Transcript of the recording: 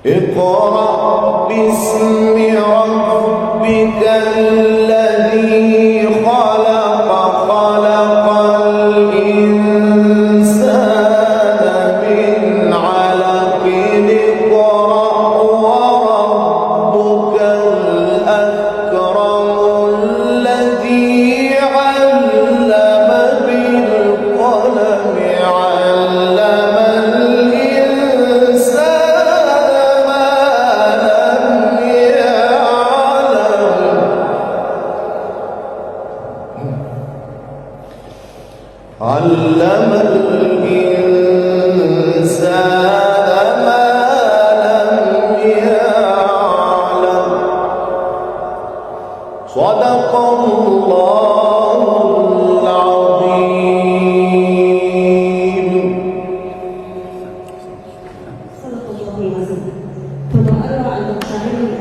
اقرأ باسم ربك الذي خلق خلق الإنسان من علق اقرأ وربك الأكرم الذي علم بالقلم علم الإنسان ما لم يعلم علم الإنسان ما لم يعلم صدق الله العظيم. صدق الله العظيم. ثم أروع المشاعر